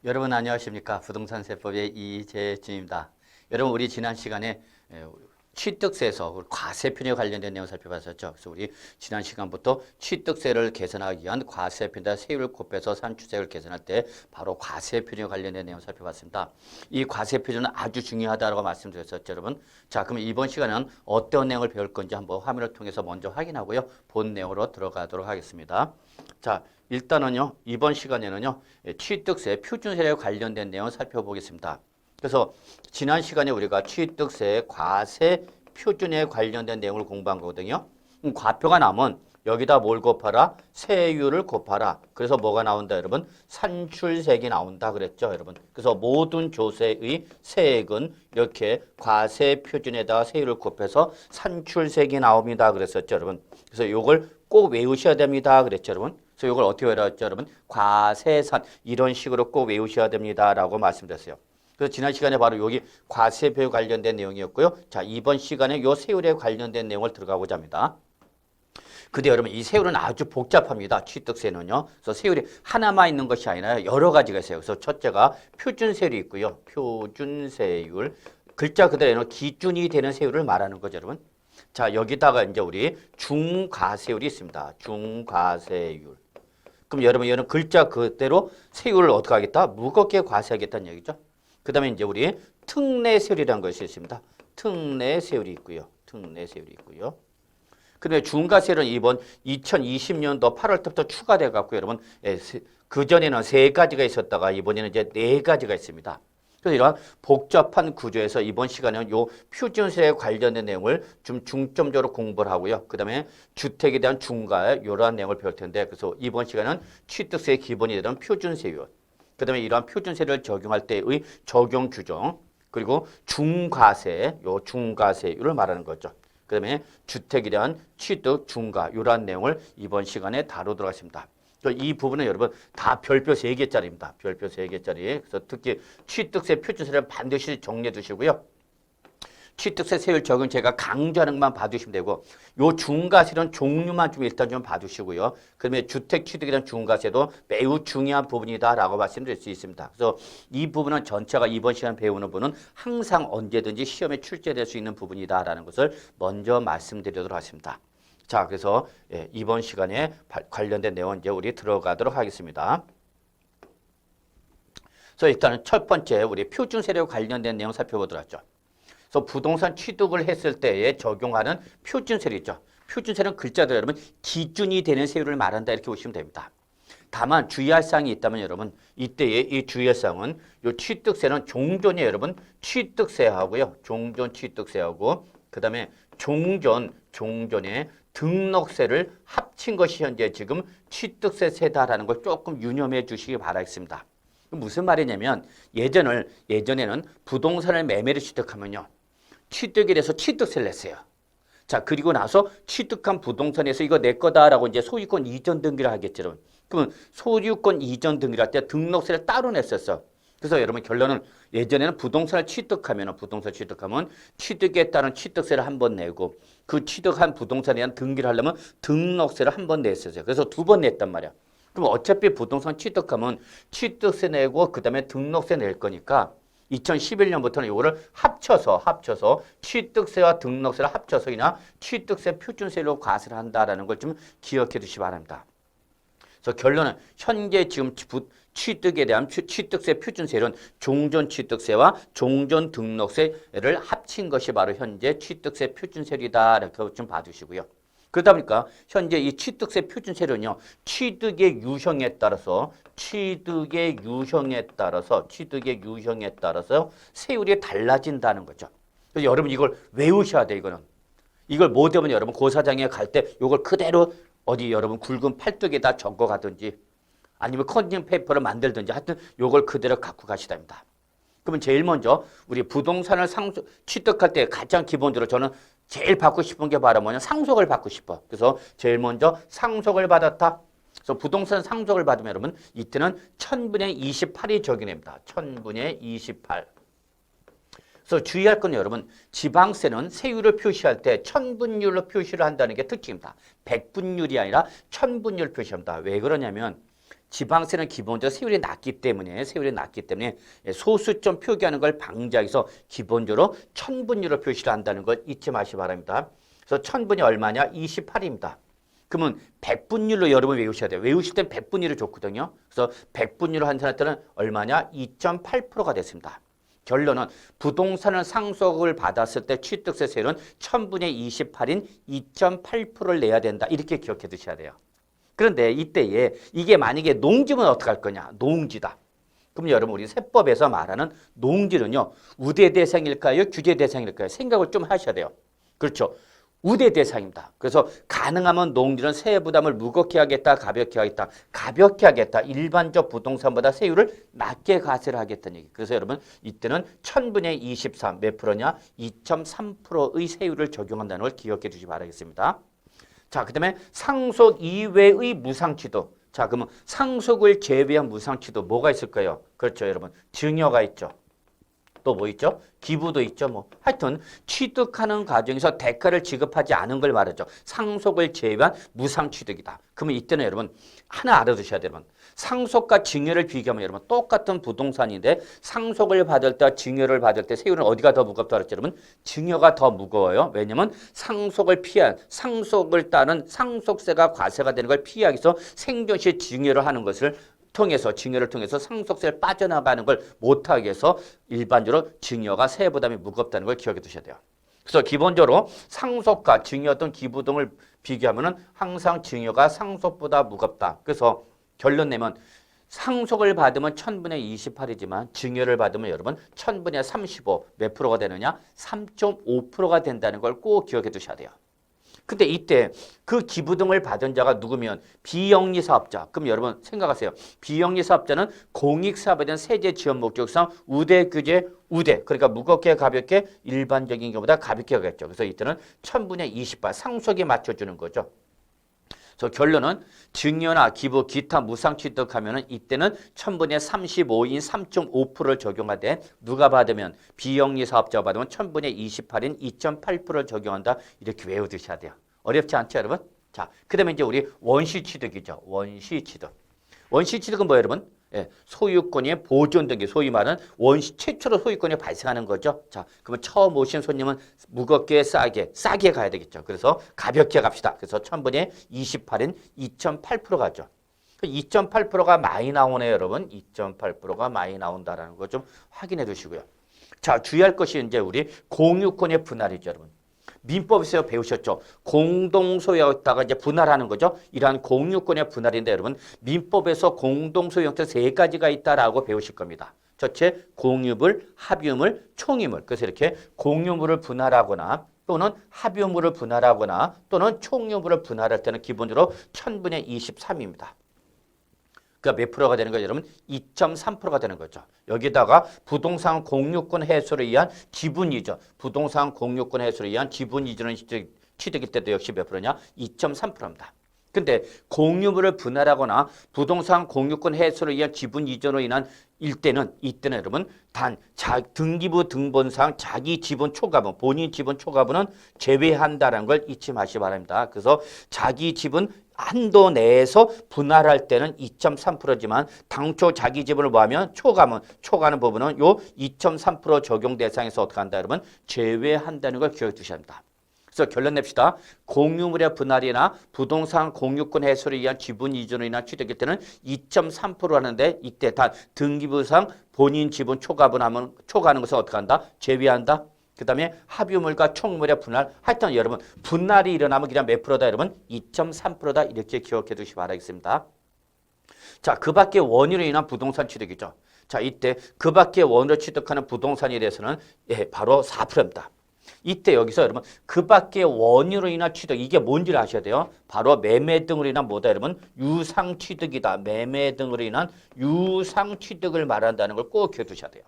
여러분 안녕하십니까? 부동산 세법의 이재준입니다. 여러분 우리 지난 시간에 취득세에서 과세편에 관련된 내용 살펴봤었죠. 그래서 우리 지난 시간부터 취득세를 계산하기 위한 과세편에다 세율을 곱해서 산출세율을 계산할 때 바로 과세편에 관련된 내용 살펴봤습니다. 이 과세표준은 아주 중요하다고 말씀드렸었죠, 여러분. 자, 그럼 이번 시간은 어떤 내용을 배울 건지 한번 화면을 통해서 먼저 확인하고요. 본 내용으로 들어가도록 하겠습니다. 자, 일단은요, 이번 시간에는요, 취득세, 표준세에 관련된 내용 살펴보겠습니다. 그래서 지난 시간에 우리가 취득세, 과세, 표준에 관련된 내용을 공부한 거거든요. 과표가 나오면 여기다 뭘 곱하라? 세율을 곱하라. 그래서 뭐가 나온다, 여러분? 산출세액이 나온다 그랬죠, 여러분. 그래서 모든 조세의 세액은 이렇게 과세 표준에다가 세율을 곱해서 산출세액이 나옵니다 그랬었죠, 여러분. 그래서 이걸 꼭 외우셔야 됩니다 그랬죠, 여러분. 그래서 이걸 어떻게 외웠죠, 여러분? 과세산 이런 식으로 꼭 외우셔야 됩니다라고 말씀드렸어요. 그래서 지난 시간에 바로 여기 과세표에 관련된 내용이었고요. 자, 이번 시간에 요 세율에 관련된 내용을 들어가고자 합니다. 근데 여러분 이 세율은 아주 복잡합니다. 취득세는요. 그래서 세율이 하나만 있는 것이 아니라 여러 가지가 있어요. 그래서 첫째가 표준세율이 있고요. 표준세율. 글자 그대로 기준이 되는 세율을 말하는 거죠, 여러분. 자, 여기다가 이제 우리 중과세율이 있습니다. 중과세율. 그럼 여러분 얘는 글자 그대로 세율을 어떻게 하겠다? 무겁게 과세하겠다는 얘기죠. 그 다음에 이제 우리 특례세율이라는 것이 있습니다. 특례세율이 있고요. 특례세율이 있고요. 그 다음에 중과세율은 이번 2020년도 8월 때부터 추가돼 갖고 여러분 그전에는 3가지가 있었다가 이번에는 이제 4가지가 있습니다. 그래서 이런 복잡한 구조에서 이번 시간에는 요 표준세에 관련된 내용을 좀 중점적으로 공부를 하고요. 그 다음에 주택에 대한 중과에 이러한 내용을 배울 텐데 그래서 이번 시간은 취득세의 기본이 되는 표준세율 그 다음에 이러한 표준세를 적용할 때의 적용 규정 그리고 중과세, 요 중과세율을 말하는 거죠. 그 다음에 주택에 대한 취득, 중과 이러한 내용을 이번 시간에 다루도록 하겠습니다. 이 부분은 여러분 다 별표 3개짜리입니다. 별표 3개짜리. 그래서 특히 취득세 표준세를 반드시 정리해 두시고요. 취득세 세율 적용 제가 강조하는 것만 봐주시면 되고 요 중과세는 종류만 좀 일단 좀 봐주시고요. 그다음에 주택 취득에 대한 중과세도 매우 중요한 부분이다라고 말씀드릴 수 있습니다. 그래서 이 부분은 전체가 이번 시간 배우는 분은 항상 언제든지 시험에 출제될 수 있는 부분이다라는 것을 먼저 말씀드리도록 하겠습니다. 자, 그래서 이번 시간에 관련된 내용 이제 우리 들어가도록 하겠습니다. 그래서 일단은 첫 번째 우리 표준세율 관련된 내용 살펴보도록 하죠. 그래서 부동산 취득을 했을 때에 적용하는 표준세율이 있죠. 표준세는 글자대로 여러분 기준이 되는 세율을 말한다 이렇게 보시면 됩니다. 다만 주의할 사항이 있다면 여러분 이때의 이 주의할 사항은 요 취득세는 종전에 여러분 취득세하고요. 종전 취득세하고 그다음에 종전에 등록세를 합친 것이 현재 지금 취득세 세다라는 걸 조금 유념해 주시기 바라겠습니다. 무슨 말이냐면 예전에는 부동산을 매매를 취득하면요. 취득에 대해서 취득세를 냈어요. 자, 그리고 나서 취득한 부동산에서 이거 내 거다라고 이제 소유권 이전 등기를 하겠죠. 그러면 소유권 이전 등기를 할 때 등록세를 따로 냈었어. 그래서 여러분 결론은 예전에는 부동산 취득하면 취득에 따른 취득세를 한 번 내고 그 취득한 부동산에 대한 등기를 하려면 등록세를 한 번 냈었어요. 그래서 2번 냈단 말이야. 그럼 어차피 부동산 취득하면 취득세 내고 그다음에 등록세 낼 거니까 2011년부터는 이거를 합쳐서 취득세와 등록세를 합쳐서 그냥 취득세 표준세로 과세를 한다라는 걸 좀 기억해 두시기 바랍니다. 그래서 결론은 현재 지금 취득에 대한 취득세 표준세율은 종전 취득세와 종전 등록세를 합친 것이 바로 현재 취득세 표준세율이다 이렇게 좀 봐주시고요. 그러다 보니까 현재 이 취득세 표준세율은요. 취득의 유형에 따라서 세율이 달라진다는 거죠. 그래서 여러분 이걸 외우셔야 돼 이거는. 이걸 못 외우면 여러분 고사장에 갈 때 이걸 그대로 어디 여러분 굵은 팔뚝에다 적어 가든지 아니면 컨닝 페이퍼를 만들든지 하여튼 이걸 그대로 갖고 가시다 합니다. 그러면 제일 먼저 우리 부동산을 취득할 때 가장 기본적으로 저는 제일 받고 싶은 게 바로 뭐냐 상속을 받고 싶어. 그래서 제일 먼저 상속을 받았다. 그래서 부동산 상속을 받으면 여러분 이때는 1000분의 28이 적용됩니다. 1000분의 28. 그래서 주의할 건 여러분 지방세는 세율을 표시할 때 1000분율로 표시를 한다는 게 특징입니다. 100분율이 아니라 1000분율 표시합니다. 왜 그러냐면 지방세는 기본적으로 세율이 낮기 때문에 소수점 표기하는 걸 방지하기 위해서 기본적으로 천분위로 표시를 한다는 걸 잊지 마시기 바랍니다. 그래서 천분위 얼마냐? 28입니다. 그러면 백분율로 여러분 외우셔야 돼요. 외우실 땐 백분율이 좋거든요. 그래서 백분율로 환산할 때는 얼마냐? 2.8%가 됐습니다. 결론은 부동산을 상속을 받았을 때 취득세 세율은 1000분의 28인 2.8%를 내야 된다. 이렇게 기억해 두셔야 돼요. 그런데 이때에 이게 만약에 농지면 어떡할 거냐? 농지다. 그럼 여러분 우리 세법에서 말하는 농지는요. 우대 대상일까요? 규제 대상일까요? 생각을 좀 하셔야 돼요. 그렇죠. 우대 대상입니다. 그래서 가능하면 농지는 세액 부담을 무겁게 하겠다, 가볍게 하겠다. 가볍게 하겠다. 일반적 부동산보다 세율을 낮게 과세를 하겠다는 얘기. 그래서 여러분 이때는 1000분의 23 몇 프로냐? 2.3%의 세율을 적용한다는 걸 기억해 주시기 바라겠습니다. 자, 그다음에 상속 이외의 무상취득. 자, 그러면 상속을 제외한 무상취득 뭐가 있을까요? 그렇죠, 여러분. 증여가 있죠. 또 뭐 있죠? 기부도 있죠. 뭐 하여튼 취득하는 과정에서 대가를 지급하지 않은 걸 말하죠. 상속을 제외한 무상취득이다. 그러면 이때는 여러분 하나 알아두셔야 돼요. 여러분. 상속과 증여를 비교하면 여러분 똑같은 부동산인데 상속을 받을 때 증여를 받을 때 세율은 어디가 더 무겁다 그랬죠? 여러분 증여가 더 무거워요. 왜냐하면 상속을 피한 상속을 따른 상속세가 과세가 되는 걸 피하기 위해서 생존 시에 증여를 하는 것을 증여를 통해서 상속세를 빠져나가는 걸 못하게 해서 일반적으로 증여가 세액 부담이 무겁다는 걸 기억해 두셔야 돼요. 그래서 기본적으로 상속과 증여 또는 기부 등을 비교하면 항상 증여가 상속보다 무겁다. 그래서 결론 내면 상속을 받으면 1000분의 28이지만 증여를 받으면 여러분 1000분의 35 몇 프로가 되느냐? 3.5%가 된다는 걸 꼭 기억해 두셔야 돼요. 근데 이때 그 기부 등을 받은 자가 누구면 비영리 사업자. 그럼 여러분 생각하세요. 비영리 사업자는 공익사업에 대한 세제 지원 목적상 우대 규제 우대. 그러니까 무겁게 가볍게 일반적인 경우보다 가볍게 하겠죠. 그래서 이때는 1000분의 28 상속에 맞춰주는 거죠. 그래서 결론은 증여나 기부, 기타 무상취득하면은 이때는 1000분의 35인 3.5%를 적용하되 누가 받으면 비영리 사업자가 받으면 1000분의 28인 2.8%를 적용한다. 이렇게 외워두셔야 돼요. 어렵지 않죠, 여러분? 자, 그다음에 이제 우리 원시취득이죠. 원시취득. 원시취득은 뭐예요, 여러분? 예, 소유권의 보존 등기, 소위 말하는 최초로 소유권이 발생하는 거죠. 자, 그러면 처음 오신 손님은 무겁게 싸게 가야 되겠죠. 그래서 가볍게 갑시다. 그래서 1000분의 28인 2.8% 가죠. 2.8%가 많이 나오네요, 여러분. 2.8%가 많이 나온다라는 거 좀 확인해 두시고요. 자, 주의할 것이 이제 우리 공유권의 분할이죠, 여러분. 민법에서 배우셨죠. 공동소유였다가 이제 분할하는 거죠. 이러한 공유권의 분할인데 여러분 민법에서 공동소유 형태 세 가지가 있다라고 배우실 겁니다. 첫째 공유물, 합유물, 총유물. 그래서 이렇게 공유물을 분할하거나 또는 합유물을 분할하거나 또는 총유물을 분할할 때는 기본적으로 1000분의 23입니다. 그러니까 몇 프로가 되는 거죠, 여러분? 2.3%가 되는 거죠. 여기다가 부동산 공유권 해소를 위한 지분이죠. 부동산 공유권 해소를 위한 지분이전은 취득일 때도 역시 몇 프로냐? 2.3%입니다. 근데 공유물을 분할하거나 부동산 공유권 해소를 위한 지분 이전으로 인한 이때는 여러분 단 등기부 등본상 자기 지분 초과분, 본인 지분 초과분은 제외한다는 걸 잊지 마시기 바랍니다. 그래서 자기 지분 한도 내에서 분할할 때는 2.3%지만 당초 자기 지분을 뭐하면 초과하는 부분은 요 2.3% 적용 대상에서 어떻게 한다 여러분? 제외한다는 걸 기억해 두셔야 합니다. 그래서 결론 냅시다. 공유물의 분할이나 부동산 공유권 해소를 위한 지분 이전으로 인한 취득일 때는 2.3% 하는데 이때 단 등기부상 본인 지분 초과하는 것을 어떻게 한다? 제외한다. 그 다음에 합유물과 총물의 분할. 하여튼 여러분 분할이 일어나면 그냥 몇 프로다 여러분? 2.3%다. 이렇게 기억해 두시기 바라겠습니다. 자, 그 밖에 원유로 인한 부동산 취득이죠. 자, 이때 그 밖에 원유로 취득하는 부동산에 대해서는 바로 4%입니다. 이때 여기서 여러분 그 밖에 원유로 인한 취득 이게 뭔지를 아셔야 돼요. 바로 매매 등으로 인한 뭐다 여러분? 유상취득이다. 매매 등으로 인한 유상취득을 말한다는 걸 꼭 기억해 두셔야 돼요.